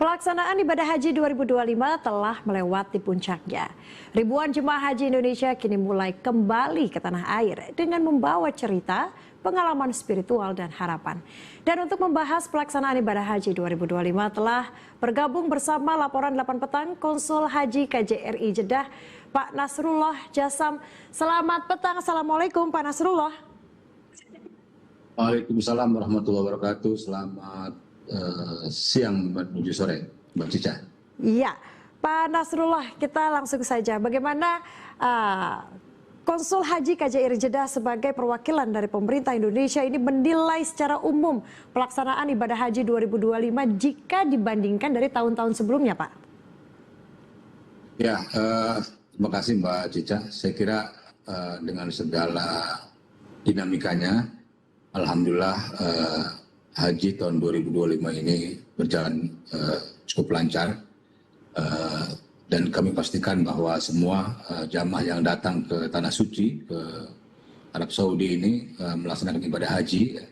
Pelaksanaan ibadah haji 2025 telah melewati puncaknya. Ribuan jemaah haji Indonesia kini mulai kembali ke tanah air dengan membawa cerita, pengalaman spiritual dan harapan. Dan untuk membahas pelaksanaan ibadah haji 2025 telah bergabung bersama laporan 8 petang Konsul Haji KJRI Jeddah, Pak Nasrullah Jasam. Selamat petang, Assalamualaikum Pak Nasrullah. Waalaikumsalam warahmatullahi wabarakatuh. Selamat siang menuju sore, Mbak Cica. Iya, Pak Nasrullah, kita langsung saja. Bagaimana Konsul Haji KJRI Jeddah sebagai perwakilan dari pemerintah Indonesia ini menilai secara umum pelaksanaan ibadah haji 2025 jika dibandingkan dari tahun-tahun sebelumnya, Pak? Ya, terima kasih Mbak Cica. Saya kira dengan segala dinamikanya, alhamdulillah haji tahun 2025 ini berjalan cukup lancar, dan kami pastikan bahwa semua jamaah yang datang ke Tanah Suci, ke Arab Saudi ini melaksanakan ibadah haji,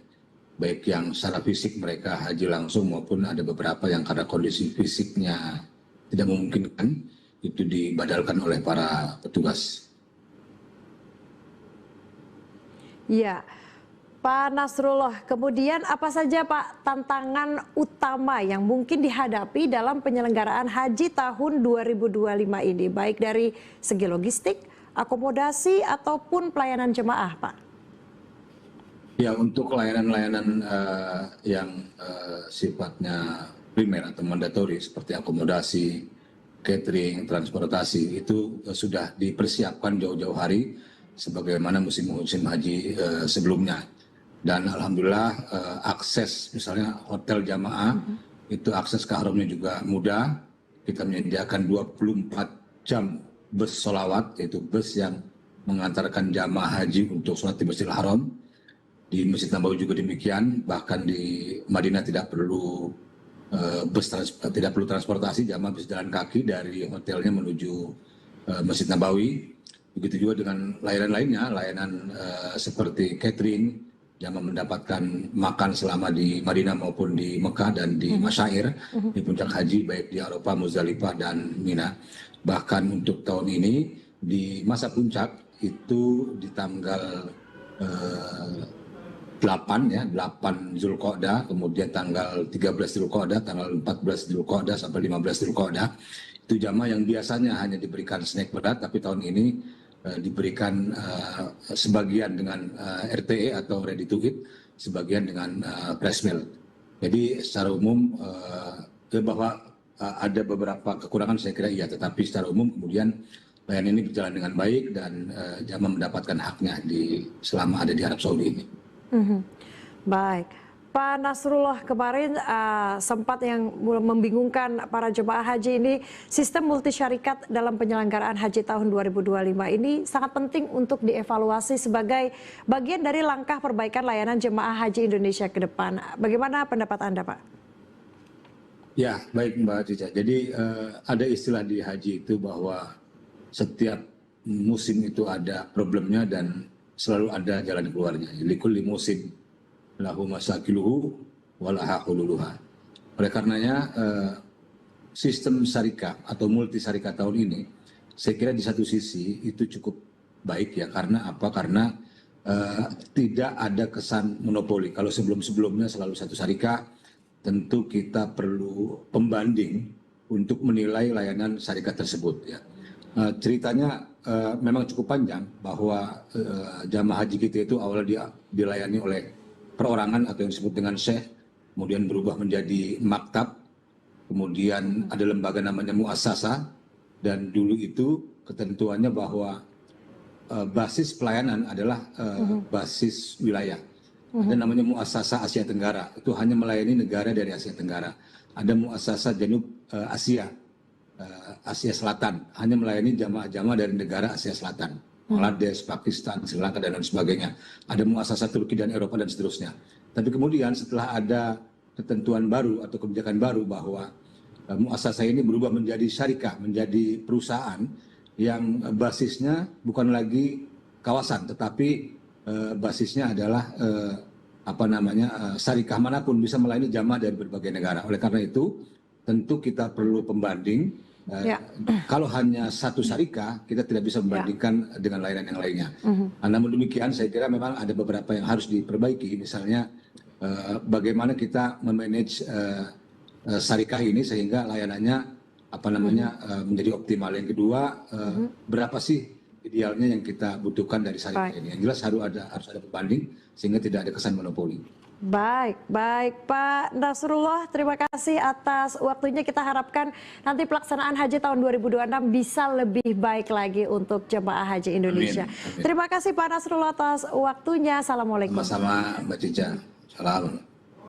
baik yang secara fisik mereka haji langsung maupun ada beberapa yang karena kondisi fisiknya tidak memungkinkan, itu dibadalkan oleh para petugas. Iya. Pak Nasrullah, kemudian apa saja Pak tantangan utama yang mungkin dihadapi dalam penyelenggaraan haji tahun 2025 ini, baik dari segi logistik, akomodasi ataupun pelayanan jemaah, Pak? Ya, untuk layanan-layanan yang sifatnya primer atau mandatori seperti akomodasi, catering, transportasi itu sudah dipersiapkan jauh-jauh hari sebagaimana musim-musim haji sebelumnya. Dan alhamdulillah akses misalnya hotel jamaah itu akses ke haramnya juga mudah. Kita menyediakan 24 jam bus sholawat, yaitu bus yang mengantarkan jamaah haji untuk sholat di Masjidil Haram. Di Masjid Nabawi juga demikian, bahkan di Madinah tidak perlu tidak perlu transportasi, jamaah bisa jalan kaki dari hotelnya menuju Masjid Nabawi. Begitu juga dengan layanan lainnya, layanan seperti catering, jamaah mendapatkan makan selama di Madinah maupun di Mekah dan di Masyair, di puncak haji baik di Arafah, Muzdalifah dan Mina. Bahkan untuk tahun ini di masa puncak itu di tanggal 8 Zulqa'dah, kemudian tanggal 13 Zulqa'dah, tanggal 14 Zulqa'dah sampai 15 Zulqa'dah. Itu jamaah yang biasanya hanya diberikan snack berat, tapi tahun ini diberikan sebagian dengan RTE atau ready to eat, sebagian dengan fresh meal. Jadi secara umum bahwa ada beberapa kekurangan saya kira iya, tetapi secara umum kemudian layanan ini berjalan dengan baik dan jamaah mendapatkan haknya selama ada di Arab Saudi ini. Baik. Pak Nasrullah, kemarin sempat yang membingungkan para jemaah haji ini, sistem multisyarikat dalam penyelenggaraan haji tahun 2025 ini sangat penting untuk dievaluasi sebagai bagian dari langkah perbaikan layanan jemaah haji Indonesia ke depan. Bagaimana pendapat Anda, Pak? Ya, baik Mbak Cica. Jadi ada istilah di haji itu bahwa setiap musim itu ada problemnya dan selalu ada jalan keluarnya. Likulli musim lahu masakiluhu walaha hululuha. Oleh karenanya sistem syarikat atau multi syarikat tahun ini saya kira di satu sisi itu cukup baik ya, karena apa? Karena tidak ada kesan monopoli. Kalau sebelum-sebelumnya selalu satu syarikat, tentu kita perlu pembanding untuk menilai layanan syarikat tersebut ya. Ceritanya memang cukup panjang bahwa jamaah haji kita itu awalnya dilayani oleh perorangan atau yang disebut dengan syekh, kemudian berubah menjadi maktab, kemudian ada lembaga namanya muassasah, dan dulu itu ketentuannya bahwa basis pelayanan adalah basis wilayah. Ada namanya muassasah Asia Tenggara, itu hanya melayani negara dari Asia Tenggara. Ada muassasah Janub Asia, Asia Selatan, hanya melayani jamaah-jamaah dari negara Asia Selatan. Bangladesh, Pakistan, Sri Lanka, dan lain sebagainya. Ada muasasah Turki dan Eropa dan seterusnya. Tapi kemudian setelah ada ketentuan baru atau kebijakan baru bahwa muasasah ini berubah menjadi syarikah, menjadi perusahaan yang basisnya bukan lagi kawasan, tetapi basisnya adalah syarikah manapun bisa melayani jamaah dari berbagai negara. Oleh karena itu tentu kita perlu pembanding. Kalau hanya satu syarikah, kita tidak bisa membandingkan dengan layanan yang lainnya. Namun demikian, saya kira memang ada beberapa yang harus diperbaiki. Misalnya, bagaimana kita memanage syarikah ini sehingga layanannya menjadi optimal. Yang kedua, berapa sih idealnya yang kita butuhkan dari syarikah ini? Yang jelas harus ada pembanding sehingga tidak ada kesan monopoli. Baik Pak Nasrullah, terima kasih atas waktunya. Kita harapkan nanti pelaksanaan haji tahun 2026 bisa lebih baik lagi untuk jemaah haji Indonesia. Amin. Terima kasih Pak Nasrullah atas waktunya. Assalamualaikum. Sama-sama Mbak Cica. Salam.